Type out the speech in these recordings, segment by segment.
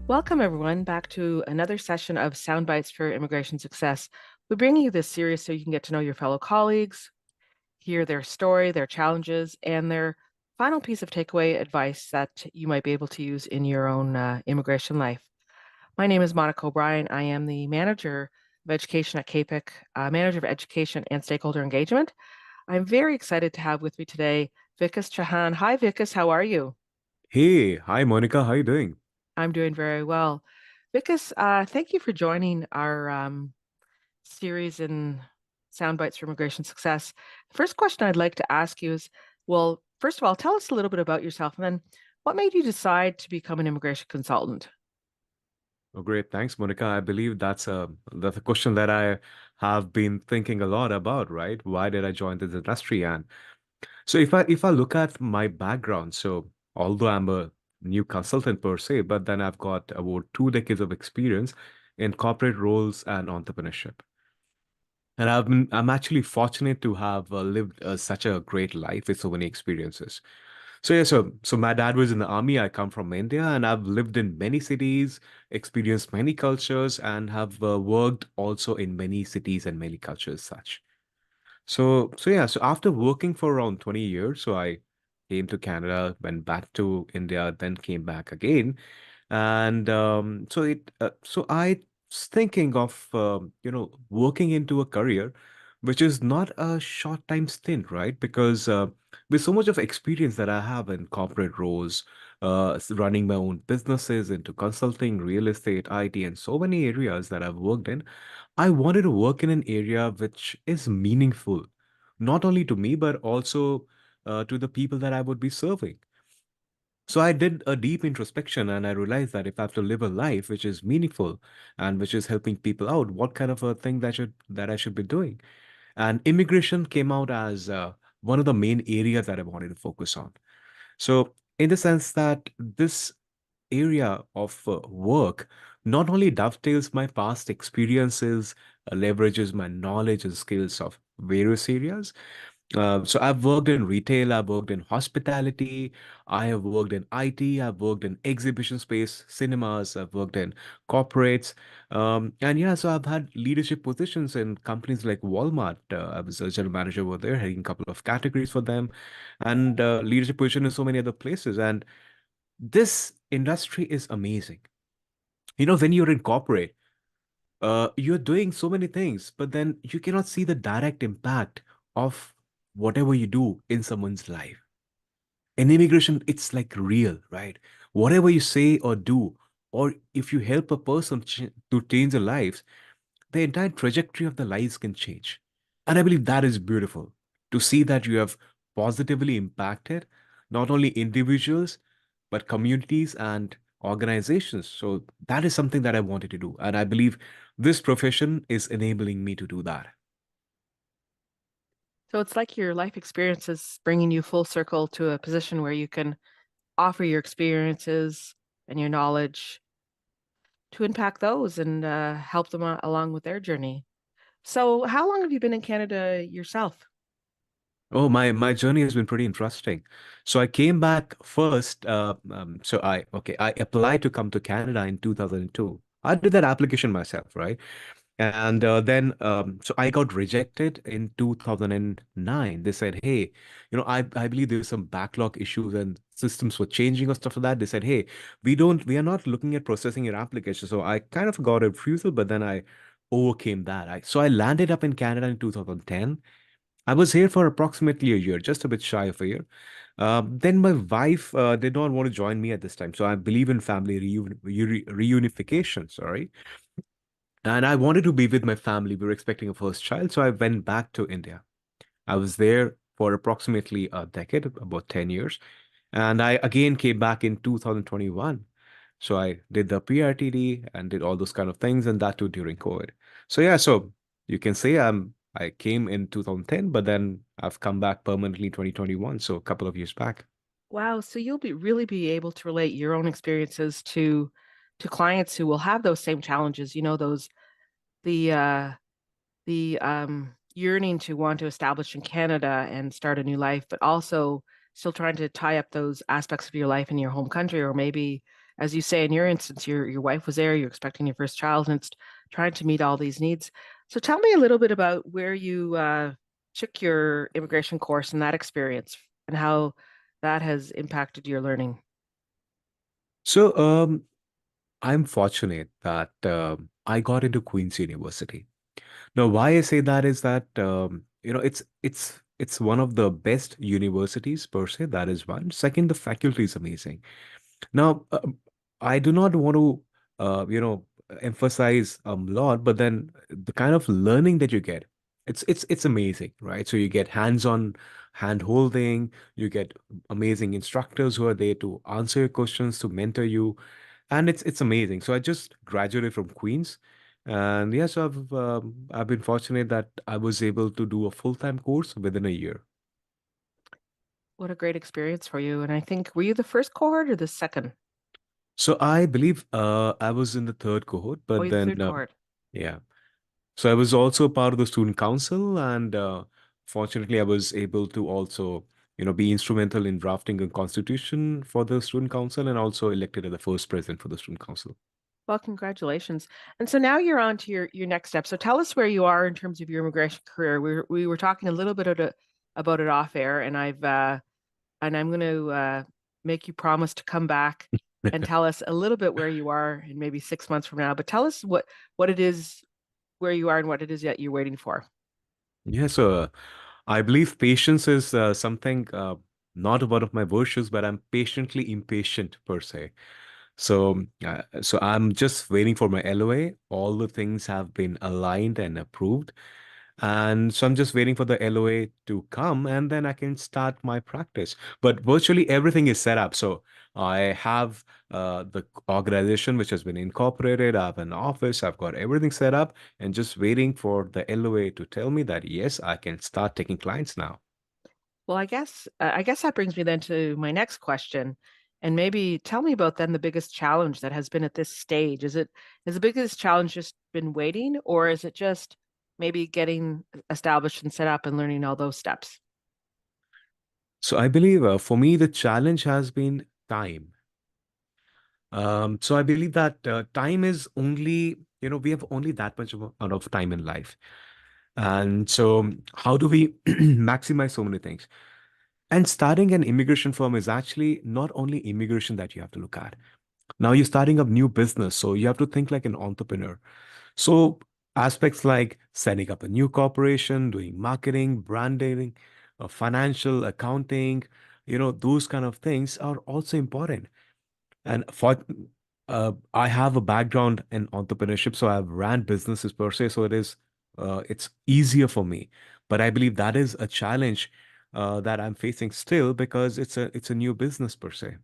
Welcome, everyone, back to another session of Sound Bites for Immigration Success. We're bringing you this series so you can get to know your fellow colleagues, hear their story, their challenges, and their final piece of takeaway advice that you might be able to use in your own immigration life. My name is Monica O'Brien. I am the manager of education at CAPIC, manager of education and stakeholder engagement. I'm very excited to have with me today Vikas Chauhan. Hi, Vikas. How are you? Hey, hi Monica, how you doing? I'm doing very well. Vikas, thank you for joining our series in Sound Bites for Immigration Success. The first question I'd like to ask you is, well, first of all, tell us a little bit about yourself, and then what made you decide to become an immigration consultant? Oh, great, thanks, Monica. I believe that's a question that I have been thinking a lot about, right? Why did I join this industry? And so if I look at my background, so although I'm a new consultant per se, but then I've got about 2 decades of experience in corporate roles and entrepreneurship. And I'm actually fortunate to have lived such a great life with so many experiences. So my dad was in the army. I come from India, and I've lived in many cities, experienced many cultures, and have worked also in many cities and many cultures such. So after working for around 20 years, so I came to Canada, went back to India, then came back again. And so I was thinking of, working into a career which is not a short time stint, right? Because with so much of experience that I have in corporate roles, running my own businesses into consulting, real estate, IT, and so many areas that I've worked in, I wanted to work in an area which is meaningful, not only to me, but also to the people that I would be serving. So I did a deep introspection and I realized that if I have to live a life which is meaningful and which is helping people out, what kind of a thing that I should be doing? And immigration came out as one of the main areas that I wanted to focus on. So in the sense that this area of work not only dovetails my past experiences, leverages my knowledge and skills of various areas. So I've worked in retail, I've worked in hospitality, I have worked in IT, I've worked in exhibition space, cinemas, I've worked in corporates. And yeah, so I've had leadership positions in companies like Walmart. I was a general manager over there, heading a couple of categories for them, and leadership position in so many other places. And this industry is amazing. When you're in corporate, you're doing so many things, but then you cannot see the direct impact of whatever you do in someone's life. In immigration, it's like real, right? Whatever you say or do, or if you help a person to change their lives, the entire trajectory of the lives can change. And I believe that is beautiful to see that you have positively impacted not only individuals, but communities and organizations. So that is something that I wanted to do. And I believe this profession is enabling me to do that. So it's like your life experience is bringing you full circle to a position where you can offer your experiences and your knowledge to impact those and help them along with their journey. So, how long have you been in Canada yourself? Oh, my journey has been pretty interesting. So I came back first. I applied to come to Canada in 2002. I did that application myself, right? And so I got rejected in 2009. They said, hey, I believe there's some backlog issues and systems were changing or stuff like that. They said, hey, we are not looking at processing your application. So I kind of got a refusal, but then I overcame that. So I landed up in Canada in 2010. I was here for approximately a year, just a bit shy of a year. Then my wife did not want to join me at this time. So I believe in family reunification, sorry. And I wanted to be with my family. We were expecting a first child. So I went back to India. I was there for approximately a decade, about 10 years. And I again came back in 2021. So I did the PRTD and did all those kind of things, and that too during COVID. So yeah, so you can say I came in 2010, but then I've come back permanently 2021, so a couple of years back. Wow, so you'll be really be able to relate your own experiences to clients who will have those same challenges, those the yearning to want to establish in Canada and start a new life, but also still trying to tie up those aspects of your life in your home country, or maybe as you say, in your instance, your wife was there, you're expecting your first child, and it's trying to meet all these needs. So tell me a little bit about where you took your immigration course and that experience and how that has impacted your learning. So, I'm fortunate that I got into Queen's University. Now, why I say that is that it's one of the best universities per se. That is one. Second, the faculty is amazing. Now, I do not want to, emphasize a lot, but then the kind of learning that you get, it's amazing, right? So you get hands-on hand holding, you get amazing instructors who are there to answer your questions, to mentor you, and it's amazing. So I just graduated from Queens, and yes, I've been fortunate that I was able to do a full-time course within a year. What a great experience for you. And I think, were you the first cohort or the second? So I believe I was in the third cohort, Oh, but you're the then third cohort. yeah. So I was also part of the student council, and fortunately, I was able to also, be instrumental in drafting a constitution for the student council, and also elected as the first president for the student council. Well, congratulations. And so now you're on to your next step. So tell us where you are in terms of your immigration career. We were talking a little bit about it off air, and I'm going to make you promise to come back and tell us a little bit where you are in maybe 6 months from now. But tell us what it is where you are and what it is that you're waiting for. Yeah, so I believe patience is something not one of my virtues, but I'm patiently impatient per se. So I'm just waiting for my LOA. All the things have been aligned and approved. And so I'm just waiting for the LOA to come and then I can start my practice. But virtually everything is set up. So I have the organization which has been incorporated. I have an office. I've got everything set up and just waiting for the LOA to tell me that, yes, I can start taking clients now. Well, I guess that brings me then to my next question, and maybe tell me about then the biggest challenge that has been at this stage. Has the biggest challenge just been waiting, or is it just maybe getting established and set up and learning all those steps? So I believe for me, the challenge has been time. So I believe that time is only, we have only that much of amount of time in life. And so how do we maximize so many things? And starting an immigration firm is actually not only immigration that you have to look at. Now you're starting a new business, so you have to think like an entrepreneur. So aspects like setting up a new corporation, doing marketing, branding, financial accounting, those kind of things are also important. And I have a background in entrepreneurship, so I've ran businesses per se, so it's easier for me. But I believe that is a challenge that I'm facing still because it's a new business per se.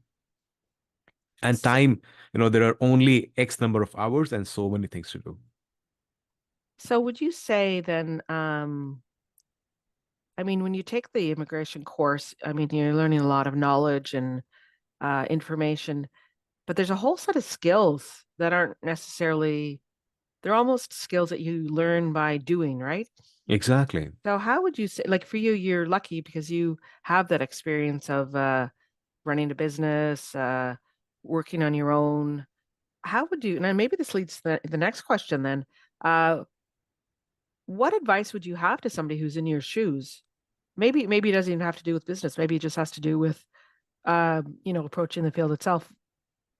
And S- time, there are only X number of hours and so many things to do. So would you say then, I mean, when you take the immigration course, I mean, you're learning a lot of knowledge and information, but there's a whole set of skills that aren't necessarily, they're almost skills that you learn by doing, right? Exactly. So how would you say, like for you, you're lucky because you have that experience of running a business, working on your own. How would you, and then maybe this leads to the next question then. Uh, what advice would you have to somebody who's in your shoes? Maybe it doesn't even have to do with business. Maybe it just has to do with approaching the field itself.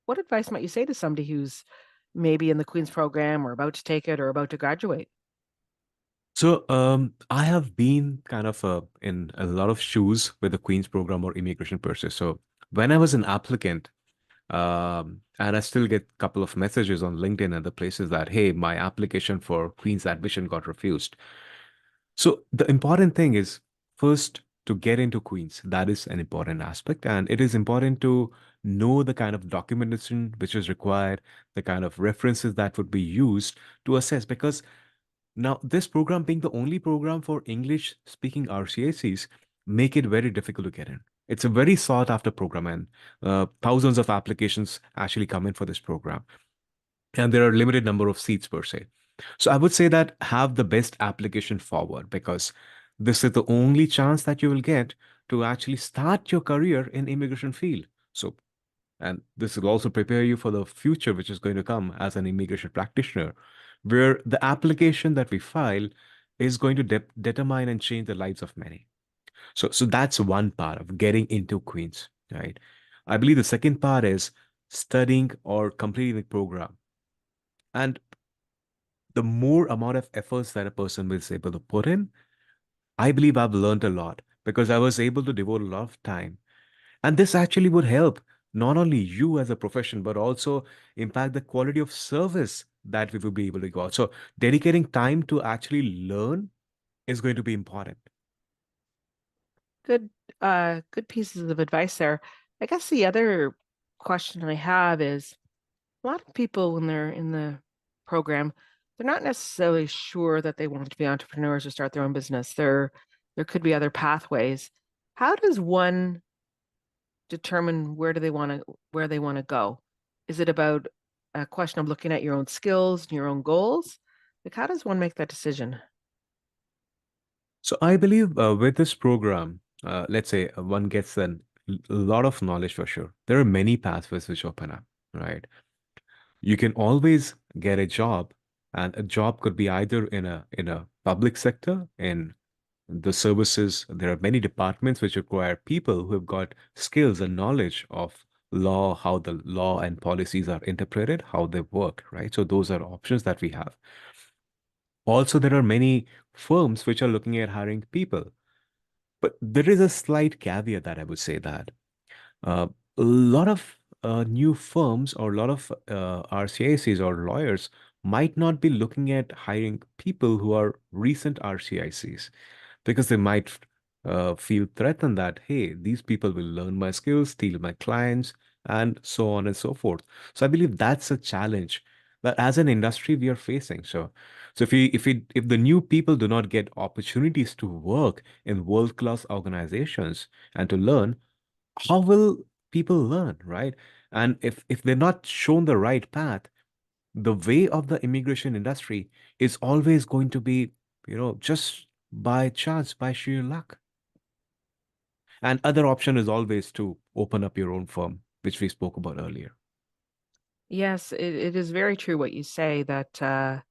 What advice might you say to somebody who's maybe in the Queen's program or about to take it or about to graduate? So I have been kind of in a lot of shoes with the Queen's program or immigration process. So when I was an applicant, and I still get a couple of messages on LinkedIn and other places that, hey, my application for Queen's admission got refused. So the important thing is first to get into Queen's. That is an important aspect. And it is important to know the kind of documentation which is required, the kind of references that would be used to assess. Because now this program being the only program for English speaking RCACs make it very difficult to get in. It's a very sought after program and thousands of applications actually come in for this program. And there are limited number of seats per se. So I would say that have the best application forward because this is the only chance that you will get to actually start your career in immigration field. So And this will also prepare you for the future, which is going to come as an immigration practitioner, where the application that we file is going to determine and change the lives of many. So that's one part of getting into Queens, right? I believe the second part is studying or completing the program. And the more amount of efforts that a person is able to put in, I believe I've learned a lot because I was able to devote a lot of time. And this actually would help not only you as a profession, but also impact the quality of service that we will be able to go. So dedicating time to actually learn is going to be important. Good, good pieces of advice there. I guess the other question I have is a lot of people when they're in the program, they're not necessarily sure that they want to be entrepreneurs or start their own business. There could be other pathways. How does one determine where they want to go? Is it about a question of looking at your own skills and your own goals? Like, how does one make that decision? So I believe with this program, let's say one gets a lot of knowledge for sure. There are many pathways which open up, right? You can always get a job, and a job could be either in a public sector, in the services. There are many departments which require people who have got skills and knowledge of law, how the law and policies are interpreted, how they work, right? So those are options that we have. Also, there are many firms which are looking at hiring people. But there is a slight caveat that I would say that uh, a lot of new firms or a lot of RCICs or lawyers might not be looking at hiring people who are recent RCICs because they might feel threatened that, hey, these people will learn my skills, steal my clients, and so on and so forth. So I believe that's a challenge that as an industry we are facing. So if the new people do not get opportunities to work in world-class organizations and to learn, how will people learn, right? And if they're not shown the right path, the way of the immigration industry is always going to be, just by chance, by sheer luck. And other option is always to open up your own firm, which we spoke about earlier. Yes, it is very true what you say that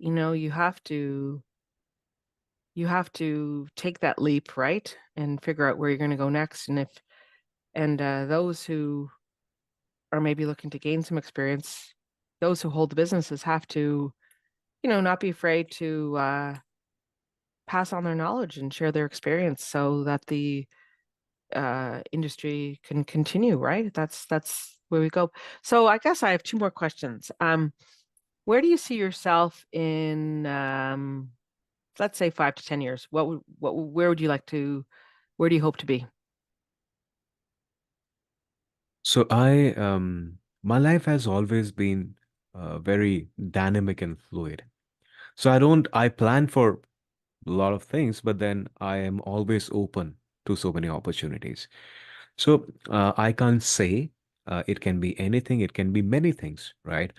you know, you have to take that leap, right? And figure out where you're going to go next. And those who are maybe looking to gain some experience, those who hold the businesses have to, you know, not be afraid to pass on their knowledge and share their experience so that the industry can continue, right? That's where we go. So I guess I have two more questions. Where do you see yourself in, let's say 5 to 10 years? Where would you like to, where do you hope to be? So my life has always been very dynamic and fluid. So I plan for a lot of things, but then I am always open to so many opportunities. So I can't say it can be anything, it can be many things, right?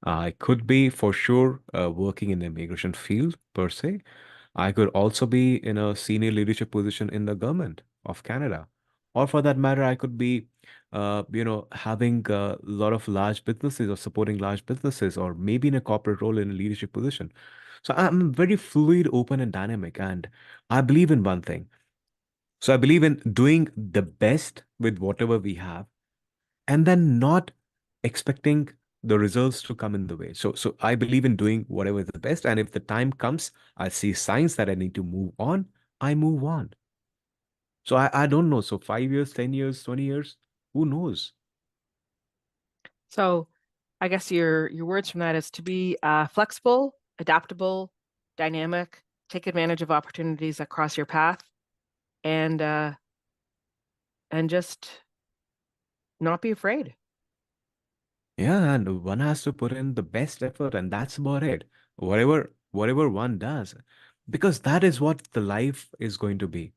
I could be for sure working in the immigration field per se. I could also be in a senior leadership position in the government of Canada. Or for that matter, I could be, having a lot of large businesses or supporting large businesses, or maybe in a corporate role in a leadership position. So I'm very fluid, open, and dynamic. And I believe in one thing. So I believe in doing the best with whatever we have and then not expecting the results to come in the way. So I believe in doing whatever is the best. And if the time comes, I see signs that I need to move on, I move on. So I don't know. So 5 years, 10 years, 20 years, who knows? So I guess your words from that is to be flexible, adaptable, dynamic, take advantage of opportunities that cross your path, and uh, and just not be afraid. Yeah, and one has to put in the best effort, and that's about it. Whatever one does, because that is what the life is going to be.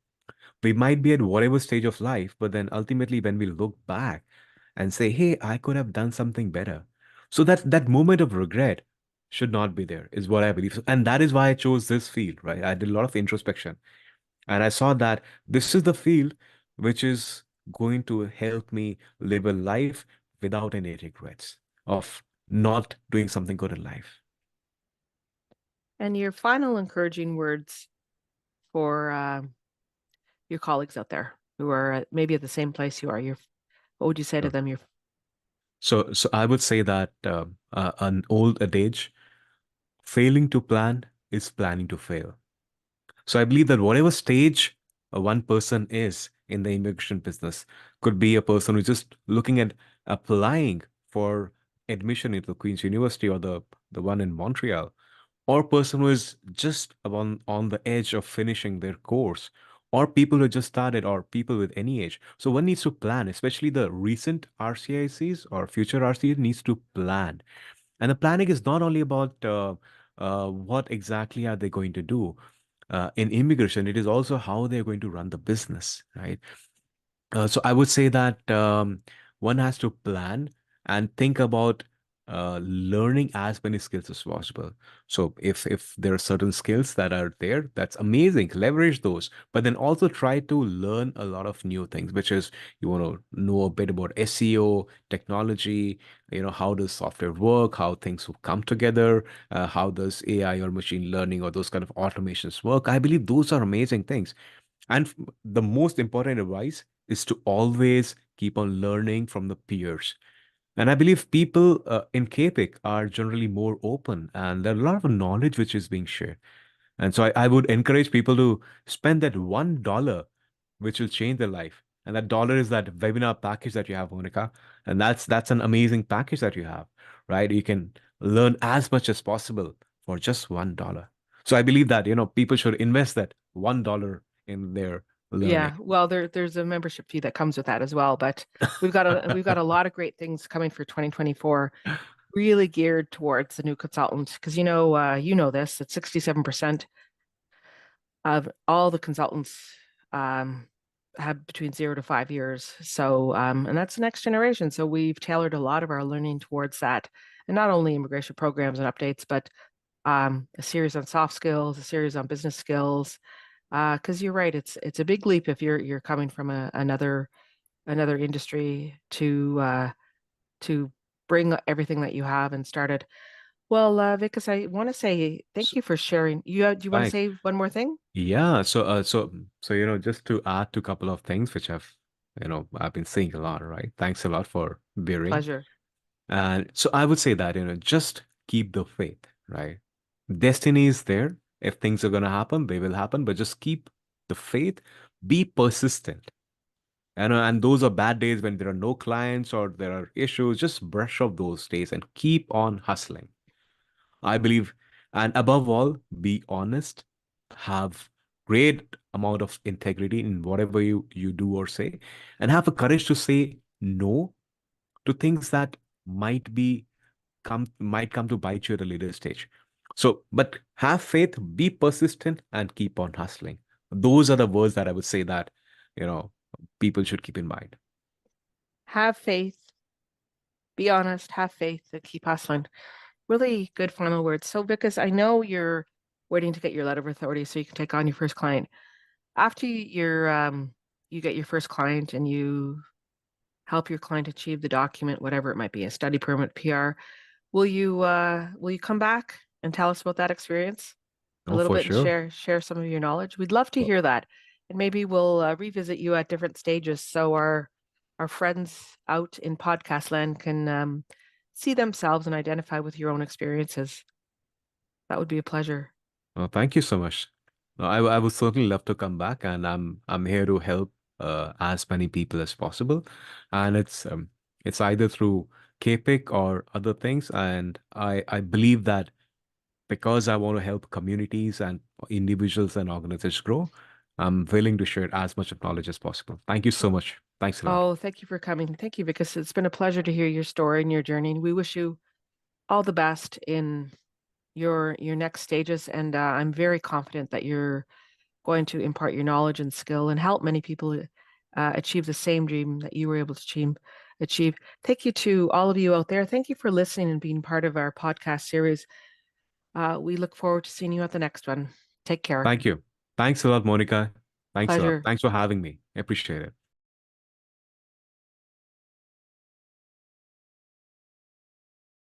We might be at whatever stage of life, but then ultimately when we look back and say, hey, I could have done something better. So that moment of regret should not be there, is what I believe. And that is why I chose this field, right? I did a lot of introspection and I saw that this is the field which is going to help me live a life without any regrets of not doing something good in life. And your final encouraging words for your colleagues out there who are maybe at the same place you are. What would you say to Sure. them? So I would say that an old adage, failing to plan is planning to fail. So I believe that whatever stage one person is in the immigration business, could be a person who's just looking at applying for admission into Queen's University or the one in Montreal, or person who is just on the edge of finishing their course, or people who just started, or people with any age. So one needs to plan, especially the recent RCICs or future RCIs needs to plan. And the planning is not only about what exactly are they going to do in immigration, it is also how they're going to run the business, right? So I would say that one has to plan and think about learning as many skills as possible. So if there are certain skills that are there, that's amazing. Leverage those, but then also try to learn a lot of new things, which is you want to know a bit about SEO, technology, how does software work, how things will come together, how does AI or machine learning or those kind of automations work. I believe those are amazing things. And the most important advice is to always keep on learning from the peers. And I believe people in CAPIC are generally more open, and there are a lot of knowledge which is being shared. And so I would encourage people to spend that $1, which will change their life. And that dollar is that webinar package that you have, Monica. And that's an amazing package that you have, right? You can learn as much as possible for just $1. So I believe that, people should invest that $1 in their learning. Yeah, well, there's a membership fee that comes with that as well, but we've got a lot of great things coming for 2024, really geared towards the new consultant. Because you know this, that 67% of all the consultants um, have between 0 to 5 years. So, and that's the next generation. So we've tailored a lot of our learning towards that, and not only immigration programs and updates, but a series on soft skills, a series on business skills. Because you're right, it's a big leap if you're coming from another industry to bring everything that you have and started. Well, Vikas, I want to say thank So, you for sharing. Do you want to thanks. say one more thing? Yeah, so just to add to a couple of things which I've been seeing a lot, right? Thanks a lot for bearing. Pleasure. And so I would say that, just keep the faith, right? Destiny is there. If things are going to happen, they will happen, but just keep the faith, be persistent. And those are bad days when there are no clients or there are issues, just brush off those days and keep on hustling. I believe, and above all, be honest, have great amount of integrity in whatever you do or say, and have the courage to say no to things that might be might come to bite you at a later stage. So, but have faith, be persistent, and keep on hustling. Those are the words that I would say that, you know, people should keep in mind. Have faith, be honest, have faith, and keep hustling. Really good final words. So, because I know you're waiting to get your letter of authority so you can take on your first client. After you get your first client and you help your client achieve the document, whatever it might be, a study permit, PR, will you come back and tell us about that experience a Oh, little for bit and sure. share some of your knowledge? We'd love to Well, hear that. And maybe we'll revisit you at different stages so our friends out in podcast land can see themselves and identify with your own experiences. That would be a pleasure. thank you so much. I would certainly love to come back, and I'm here to help as many people as possible. And it's either through KPIC or other things. And I believe that because I want to help communities and individuals and organizations grow, I'm willing to share as much of knowledge as possible. Thank you so much. Thanks a lot. Oh, thank you for coming. Thank you, because it's been a pleasure to hear your story and your journey. We wish you all the best in your next stages, and I'm very confident that you're going to impart your knowledge and skill and help many people achieve the same dream that you were able to achieve. Thank you to all of you out there. Thank you for listening and being part of our podcast series. We look forward to seeing you at the next one. Take care. Thank you. Thanks a lot, Monica. Thanks a lot. Pleasure. Thanks for having me. I appreciate it.